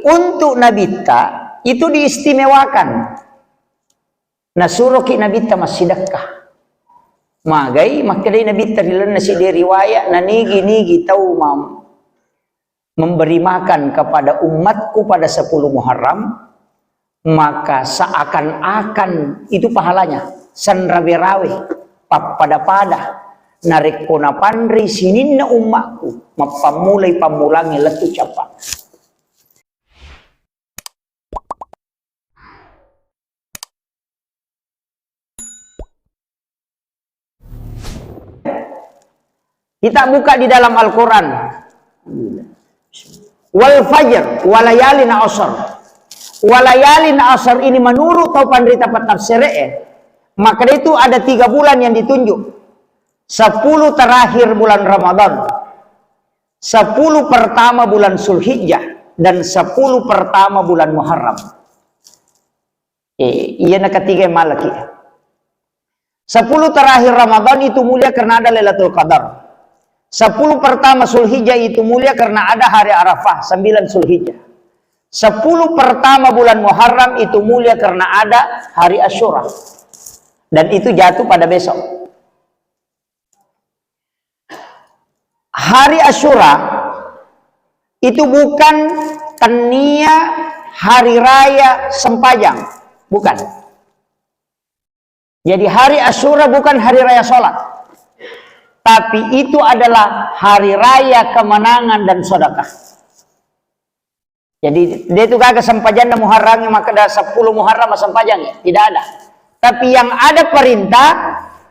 untuk nabita itu diistimewakan. Nah suruh ki nabita masih sedekah. Magai makadai nabita dilan nasi riwayat na nigi tahu memberi makan kepada umatku pada 10 Muharram, maka seakan-akan itu pahalanya sanrabe-rawe pada narik kona pandri sinin na umatku mapamulay pamulangi letu capak. Kita buka di dalam Al-Quran. Wal fajr walayalin asr. Walayalin asr ini menurut tau pandrita tafsir maka itu ada 3 bulan yang ditunjuk. 10 terakhir bulan Ramadan, 10 pertama bulan Zulhijjah, dan 10 pertama bulan Muharram. Iya nak ketiga malaki. 10 terakhir Ramadan itu mulia karena ada Lailatul Qadar. 10 pertama Zulhijjah itu mulia karena ada hari Arafah, 9 Zulhijjah. 10 pertama bulan Muharram itu mulia karena ada hari Asyura. Dan itu jatuh pada besok. Hari Asyura itu bukan tania hari raya Sempajang, bukan. Jadi hari Asyura bukan hari raya sholat, tapi itu adalah hari raya kemenangan dan sedekah. Jadi dia itu kagak Sempajang dan Muharram, maka ada 10 Muharram Sempajang, tidak ada. Tapi yang ada perintah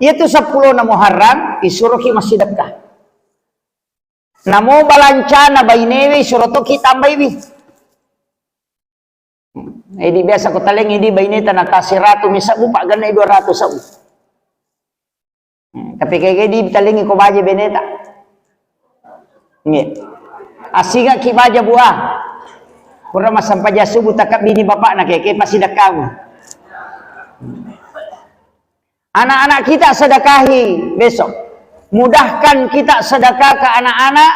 yaitu 10 Muharram disuruh masih sedekah. Namo balancana bainewi suruh toki tambah ibi. Ini biasa ko taleng ini baine tanah kasiratu misabu pak ganai 200 sabu. Tapi kayak di talengi ko baje beneta. Nge. Asinga ki baja buah. Pura masampa jasubu takap bini bapak nak kayak pasti dakamu. Anak-anak kita sedekahi besok. Mudahkan kita sedekah ke anak-anak,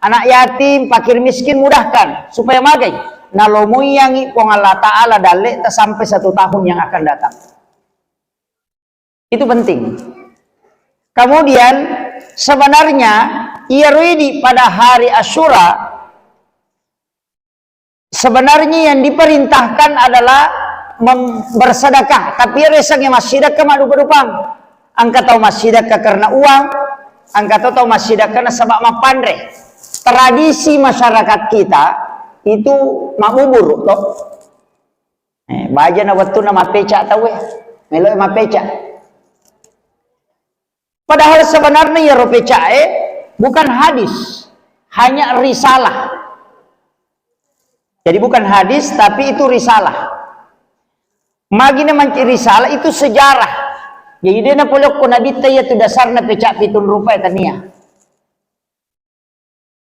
anak yatim, fakir miskin, mudahkan supaya magai nalomuyangi pong Allah Ta'ala dalek sampai 1 tahun yang akan datang. Itu penting. Kemudian sebenarnya ia ready pada hari Asyura, sebenarnya yang diperintahkan adalah bersedekah, tapi resangnya masih sedekah madu kedupang. Angka tahu masih sedekah karena uang, angka tahu masih sedekah karena sebab mapandre. Tradisi masyarakat kita itu mabubur toh. Baja na waktu nama peca tahu melo ma peca. Padahal sebenarnya ya ropeca bukan hadis, hanya risalah. Jadi bukan hadis tapi itu risalah. Magina mencari risalah itu sejarah. Jadi dia na polok ko nabita ya tu dasar na pecah 7 rupiah tania.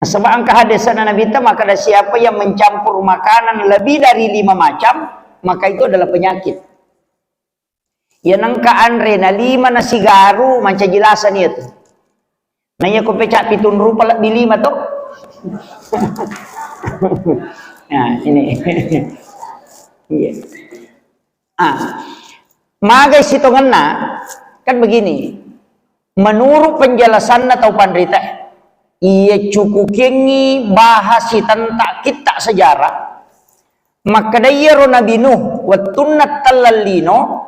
Sebab angka hadisan na nabita maka ada siapa yang mencampur makanan lebih dari 5 macam maka itu adalah penyakit. Ya nangka andre na 5 na sigaru manca jelasan itu. Nanya ko pecah 7 rupiah lebih 5 toh. Nah ini. Iya. Magai sitonganna kan begini, menurut penjelasan atau pandrita ia cukup kengi bahas tentang kita sejarah maka daya Nabi Nuh watunat talalino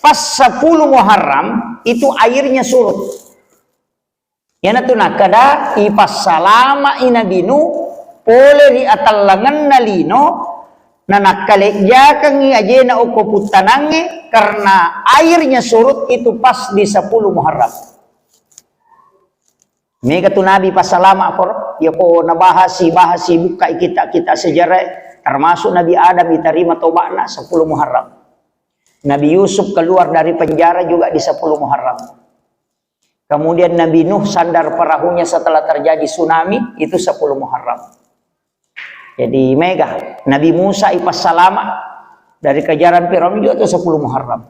pas 10 Muharram itu airnya surut ya natuna kada ipas salama Nabi Nuh pole di atalangan nalino nanakale jakang aja na uko putanange karena airnya surut itu pas di 10 Muharram. Mega tu Nabi pas salama kor ya ko nabahasi buka kita sejarah termasuk Nabi Adam diterima tobatna 10 Muharram. Nabi Yusuf keluar dari penjara juga di 10 Muharram. Kemudian Nabi Nuh sandar perahunya setelah terjadi tsunami itu 10 Muharram. Jadi mega Nabi Musa ipas salama dari kejaran Firaun juga itu 10 Muharram.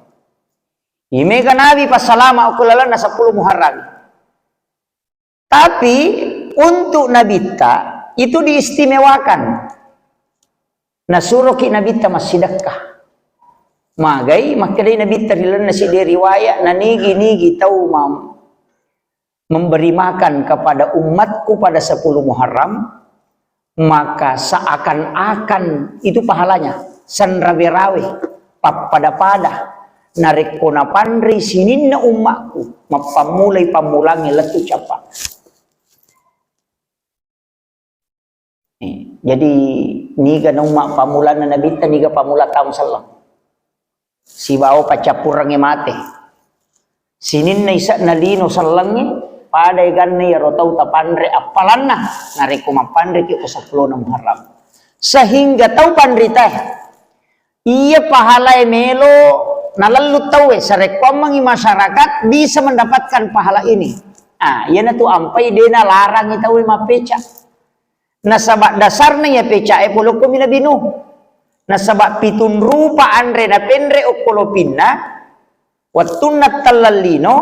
Mega Nabi pas salama ukulala na 10 Muharram. Tapi untuk Nabita itu diistimewakan. Nasuro ki nabi ta masidakah. Magai makadai nabi tarilan nasi di riwayat na nigi tahu memberi makan kepada umatku pada 10 Muharram, maka seakan-akan itu pahalanya sanrawe-rawe pada narik kona pandri sinin na umakku mapamulay pamulangi letu capa. Jadi niga na umak pamulan na nabita niga pamula taong salam si bao pacapurangi mate sinin na isa na lino salangi paday ganni rotau tapandre apalan na narik kona pandri ki usaplo na Muharram sehingga tau pandri teh iya pahalai melo nalalut tahu sa rekomang masyarakat bisa mendapatkan pahala ini. Iya na tu ampai dena larang itawi mapeca. Nasabak dasarnya ya peca polo ko minabinu. Nasabak pitun rupa andre na pendre okolopinna wattunna talalino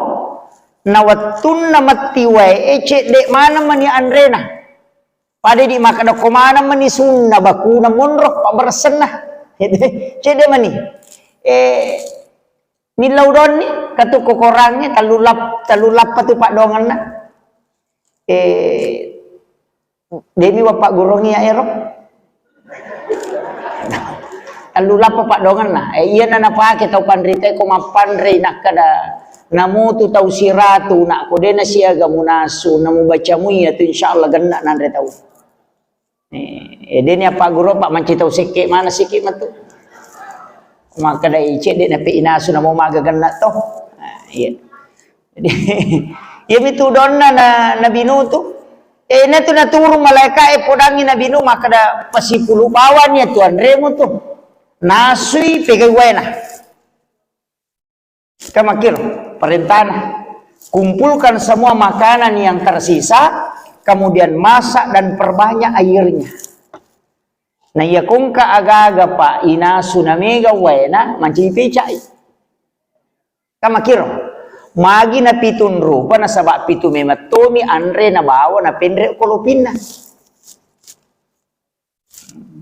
na wattunna matiwai ece dek mana mani andre na. Pada di makada komana mani sunna bakuna monrok pak bersenah. Cede mani milau don ni katu kokorangnya talulap patu pak dongan na demi bapak gurongi ya erok talulap pak dongan na iya na napake tau pandrite ko mapandre nak kada namu tu tau siratu nak ko dena siaga munasu namu baca muya tu insyaallah ganna nandre tau deni apa guru pak manci tau sikit mana sikit matu maka dai cek dek napi inasu namo magaganna toh iya jadi ya mitu donna na binu tu na tu naturu malaikat podangi na binu maka da pasipulu bawan ya tuan remu tu nasui pegai wena kamakir perintah kumpulkan semua makanan yang tersisa kemudian masak dan perbanyak airnya. Nah ya kongka aga-aga pa inasu na mega wena manci pecai. Kamakiro magi na pitun rupa na sabak pitu mematomi andre na bawa na pendre kolopina.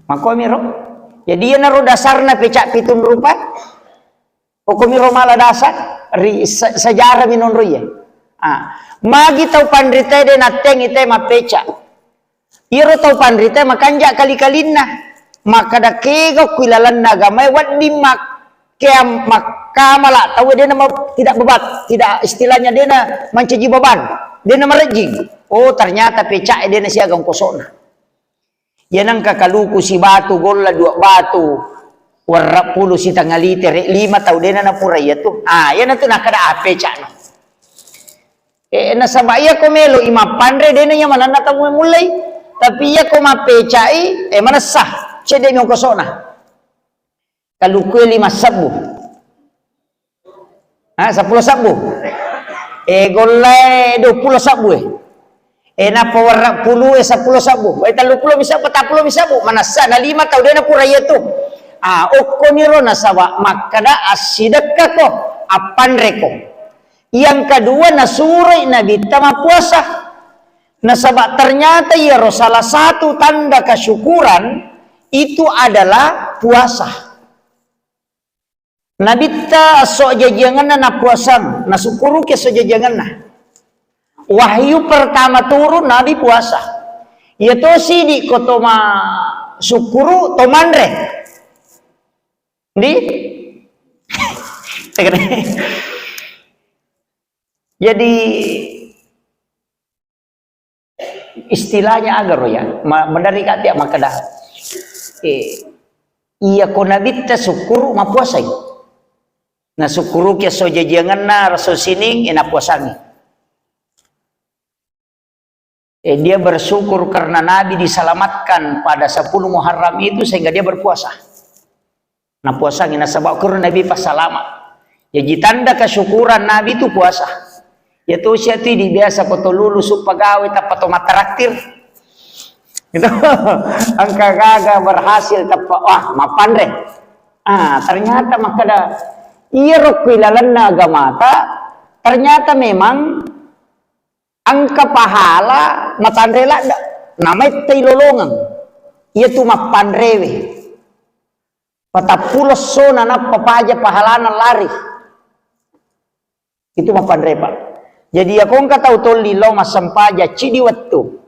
Makomiro. Jadi ya naro dasar na pecak pitun rupa. Kokomiro mala dasar sejarah minonro ya. Magi tau pandrita de nateng ite mapeca. Iro tau pandrita makanja kali-kalinna. Maka da kego kuilalan nagamay wad di makamala tau dia nama tidak bebat, tidak istilahnya dia na mencaji beban. Dia na merejing. Oh ternyata peca dia na siagang kosona. Yanang kakaluku si batu golla 2 batu. Warra puluh si tangalite 5 tau dia na pura ya tu. Yan na tu nakada peca no. Nasabaya ko melo imapandre dena nya manana tamu mulai tapi ya ko mapecai mana sah cede mo kosona kalau kue 5 sabu 10 sabu golai 20 sabu na pawarra 10 10 sabu 30 bisa 40 bisa bu mana sah na 5 tau dena pura ya tu okko niro nasawa makada asidakka ko apandre ko. Yang kedua nasuri Nabi tama puasa. Nasabak ternyata ya salah satu tanda kesyukuran itu adalah puasa. Nabi ta so jajangan na puasa, nasukuru ke so jajangan na. Wahyu pertama turun Nabi puasa. Ya to sidi ko toma sukuru tomandre. Di jadi istilahnya agar ya mendari kata makada iya ko nabita sukuru mapuasay na sukuru kya so jajangan na raso sining ina puasangi dia bersyukur karena Nabi diselamatkan pada 10 Muharram itu sehingga dia berpuasa na puasangi na sabak kurun Nabi pas selamat jadi tanda kesyukuran Nabi itu puasa. Ya tuh siati di biasa foto lulus pegawai tapi matraktir gitu angka gaga berhasil tapi wah mapandre ternyata makada iya rokilalan agama ternyata memang angka pahala mapandre lah namanya tailolongan iya tuh mapandrewe Patapulos so na papaja pahalanan lari. Itu mapandre Pak. Jadi ako ang kataw tol lilo masampaja cidi wattu.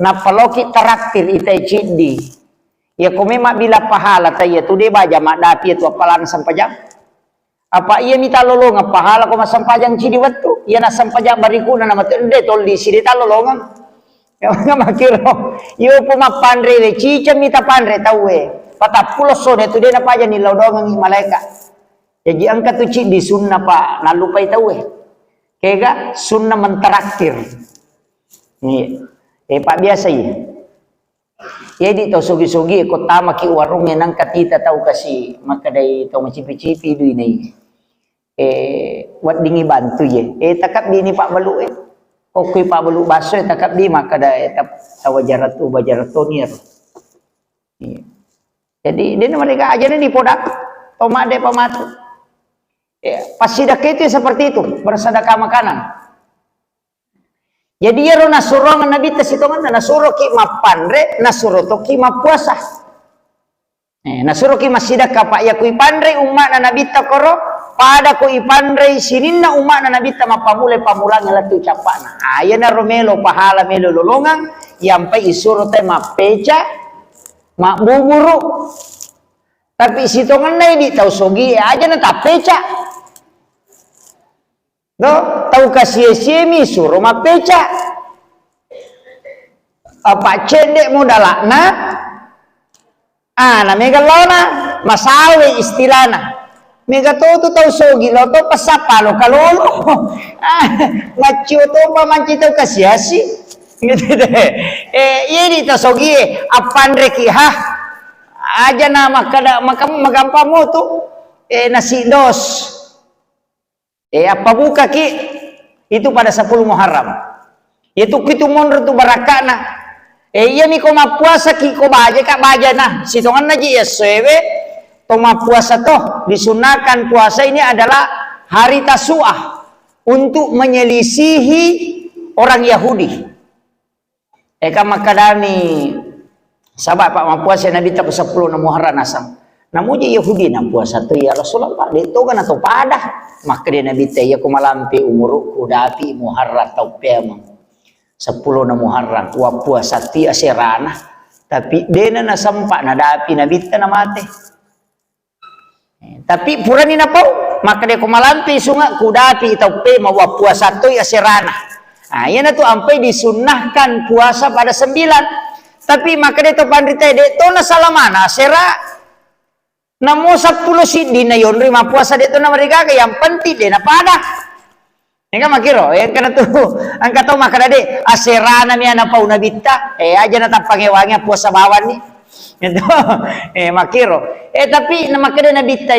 Napaloki taraktir itay cidi. Ya kome bila pahala tayo tude baja madapi itu apalan sampajang. Apa iya mita lolongan pahala ko masampajang cidi wattu. Iya na sampajang barikuna na matende tol di sidi ta lolongan. Ya nga makiro. Yo po mapandre we cica mita pandre tawe. Patapulos so netu dia napa aja ni laudongan ni malaikat. Jadi angkat tu cidi sunnah Pak nalupay tawe. Kega sunnah menteraktir. Nih, Pak biasa ya. Jadi tau sogi-sogi ko tama ki warungnya nang katita tau kasi makadai tau macipi-cipi du ini. Wat dingi bantu ye. Takap di ni Pak Balu Okey Pak Balu baso takap di makadai tawajarat tu bajarat tonir. Jadi dia mereka aja nih di podak tomade pamatu. Pas sidak itu seperti itu bersedekah makanan. Jadi ya nasurongan nabi tasitongan nasuro ki mapandre nasuro to ki mapuasa. Nasuro ki masidaka Pak ya kui pandre umat na nabi takoro pada kui pandre sininna umat na nabi ta mapamule pamulang latu capana. Aya na romelo pahala melo lolongang yampai isuro te mapeca mak buburu. Tapi sitongan na di tau sogi aja na tapeca. No, tau kasih mi suruh mapeca. Apa cendek modalakna? Na mega lona masawe istilahna. Mega to tau sogi lo to pasapa lo kalolo. Macio to pamanci tau kasih asi. Gitu deh. Ini tau sogi apandre ki aja nama kada magampang mo tu nasi dos apa buka ki itu pada 10 Muharram itu kitu monro tu barakana iya mi ko mapuasa ki ko baja ka baja nah sitongan naji ya sewe to mapuasa toh disunahkan puasa ini adalah hari Tasu'ah untuk menyelisihi orang Yahudi makadani sahabat Pak puasa Nabi tak 10 na Muharram asam. Namun je Yahudi na puasa tu ya Rasulullah de to kan atau padah. Maka dia Nabi teh ya kumalampi umurku dapi Muharram tau pemang. 10 na Muharram wa puasa ti aserana tapi dena na sampa na dapi Nabi teh na mate. Tapi purani na pau maka dia kumalampi sunga kudapi tau pemang wa puasa tu aserana. Yan na tu ampai disunnahkan puasa pada 9. Tapi maka dia to pandrita de to na salamana sera namo 10 sidi na yon rima puasa de to na mereka yang penting de na pada nga makiro yang kana tu ang kato maka de aserana mi ana pau nabita aja na tapangewangi puasa bawan ni itu makiro tapi na maka de nabita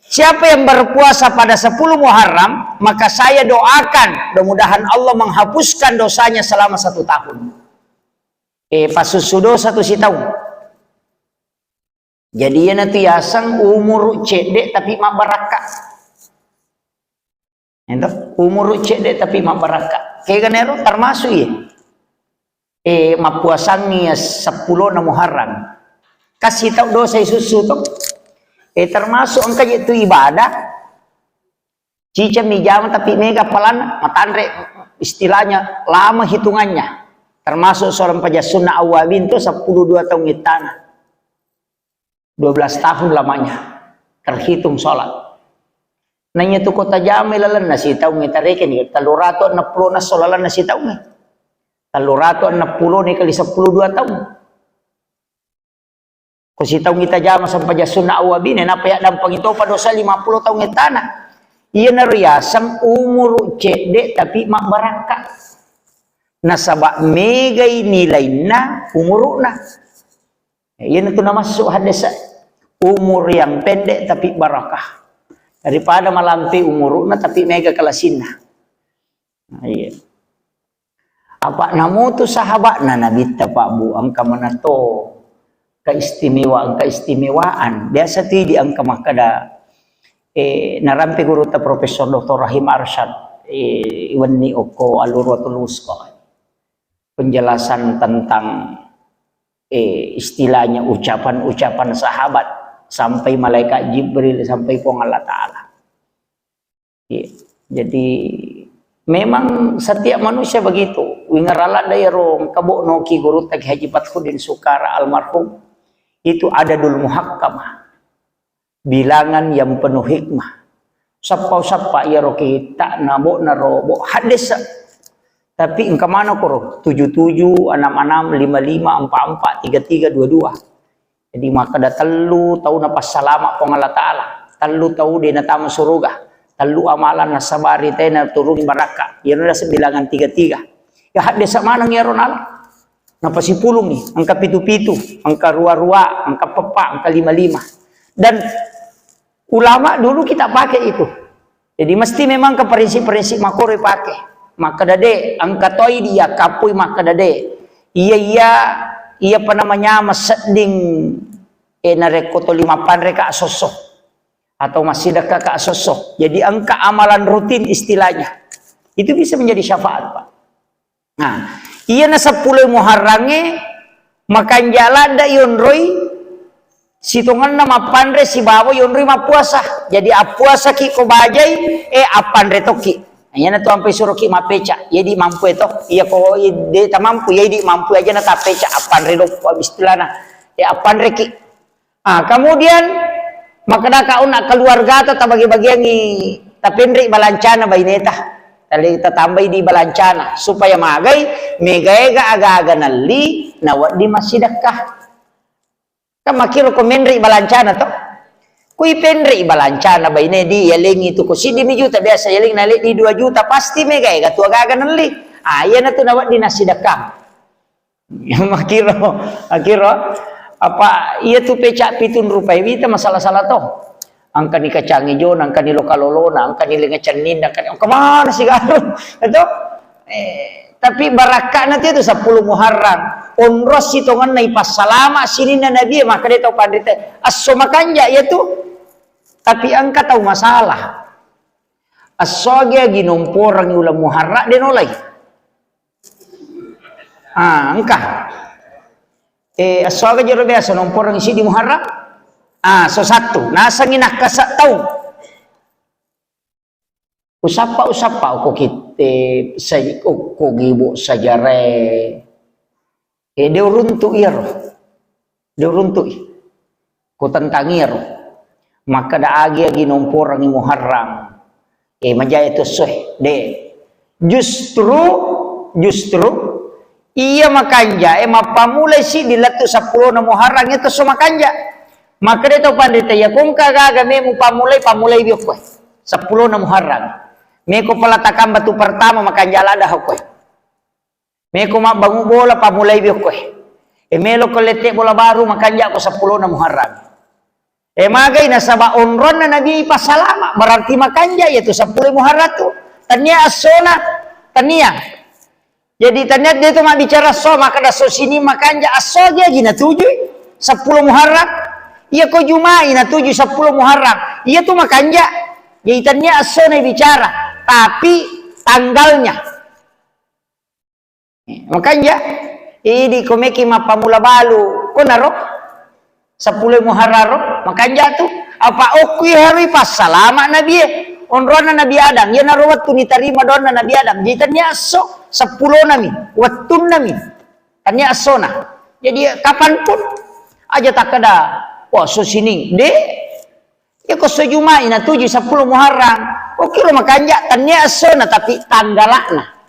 siapa yang berpuasa pada 10 Muharram maka saya doakan mudah-mudahan Allah menghapuskan dosanya selama 1 tahun. Pasusudo 1 tahun. Jadi ya nanti yasang umur cedek tapi mak baraka. Ento umur cedek tapi mak baraka. Kayak ganero termasuk ya. Mapuasangi 10 na Muharram. Kasih tahu dosa susu tuh. Termasuk engkau itu ibadah. Cica mi jam tapi mega palan matandre istilahnya lama hitungannya. Termasuk seorang pajak sunnah awalin itu 12 tahun tanah 12 tahun lamanya terhitung sholat nanya tu kota jamil lalan nasi tahu ngitareke ni 360 na solalan nasi tahu ni 360 ni kali 12 tahun ko si tahu kita jama sampai pajak sunnah awalin na payak dampang itu pada dosa 50 tahun tanah iya na riasang umur cedek tapi mak barakat nasabak megai nilai na umur na yan itu nama masuk hadis umur yang pendek tapi barakah daripada malampi umur na tapi mega kalasinna iya apa namu tu sahabat na Nabi Pak Bu angka manato keistimewaan biasa ti di angka makada narampi guru ta Profesor Dr. Rahim Arsyad iwani oko alurwatul wusqa penjelasan tentang istilahnya ucapan-ucapan sahabat sampai malaikat Jibril sampai pong Allah Ta'ala. Ya, jadi memang setiap manusia begitu. Wingarala daerong kabuk noki guru tag Haji Fathudin Sukara almarhum itu adadul muhakkamah, bilangan yang penuh hikmah. Sapa-sapa ya roki tak nabo narobo hadis. Tapi engkau mana koro 77 66 55 44 33 22. Jadi maka dah telu tahu napas salama pong Allah Ta'ala, telu tahu dia natama surga, telu amalan nasabari tena turun baraka. Ya dah sebilangan 33. Ya hadis mana ya Ronald? Napa si pulung nih, angka pitu-pitu, angka rua-rua, angka pepak, angka 55. Dan ulama dulu kita pakai itu. Jadi mesti memang ke prinsip-prinsip makore pakai. Maka dade angka toy dia kapui maka dade. Iya apa namanya maseding narekoto 5 pandre ka sosok atau masih dekat ka sosok. Jadi angka amalan rutin istilahnya. Itu bisa menjadi syafaat, Pak. Nah, iya na 10 Muharrange makan jalan da yonroi situngan nama pandre si bawa yonroi ma puasa. Jadi puasa ki ko bajai apandre toki. Hanya na tu sampai suruh ki ma peca. Jadi mampu itu. Iya ko dia tak mampu ya di mampu aja na ta peca apandre do istilahna. Ya apandre ki. Kemudian maka da kaun nak keluarga atau ta bagi-bagian ni tapendri balancana baineta. Tali kita tambah di balancana supaya magai megai ga aga-aga nali nawat di masidakah. Kan makiro ko menri balancana to. Kui pendri balancana baine di yaling itu ko si di juta biasa yaling nali di 2 juta pasti megai ga tu aga-aga nali. Iya na tu nawat di nasidakah. Makiro apa iya tu pecak pitun rupai wita masalah-salah to. Angka ni kacangi jon, angka ni lokalolona, angka ni lengacanin, angka kemana sih garu? Itu tapi barakah nanti itu 10 Muharram. Onros hitungan nai pas salama sini na nabi maka dia tahu pandite. Aso makanja ya tu. Tapi angka tahu masalah. Aso dia ginumpor ang ulam Muharram dia nolai. Angka. Aso ga jero biasa numpor ang isi di Muharram. So satu, nasa nginak kasak tahu. Usapa ko kite sa ko gibo sajare. Dia runtu iro. Dia runtu. Ko tantangiro. Maka da agi numpor ang Muharram. Majaya to soh de. Justru iya makanja mapamulai si dilatu 10 na Muharram itu so makanja. Maka dia tahu pandita ya kung kagaga me mo pamulay biyo ko 10 na Muharram. Me ko palatakan batu pertama makanja dah ko. Me ko mabangu bola pamulay biyo ko. Me lo kolete bola baru makanja ko 10 na Muharram. Magay na sa baonron na nabi pasalama berarti makanja yaitu 10 Muharram tu. Tanya asona tanya. Jadi tanya dia tu mak bicara so maka da so sini makanja aso dia gina 7 10 Muharram. Iya ko Jumai na 7 10 Muharram. Iya tu makanja. Jaitannya aso na bicara, tapi tanggalnya. Makanja ini komeki mapamula balu. Ko naro 10 Muharram makanja tu apa okui hari pas salama nabi onrona nabi Adam ya naro waktu diterima dona nabi Adam. Jaitannya aso 10 nami, wattun nami. Tanya asona. Jadi kapanpun aja tak ada. Wah, so sini de ya ko so Jumai na 7 10 Muharram. Oke lo makanya tanya asona tapi tanggalakna.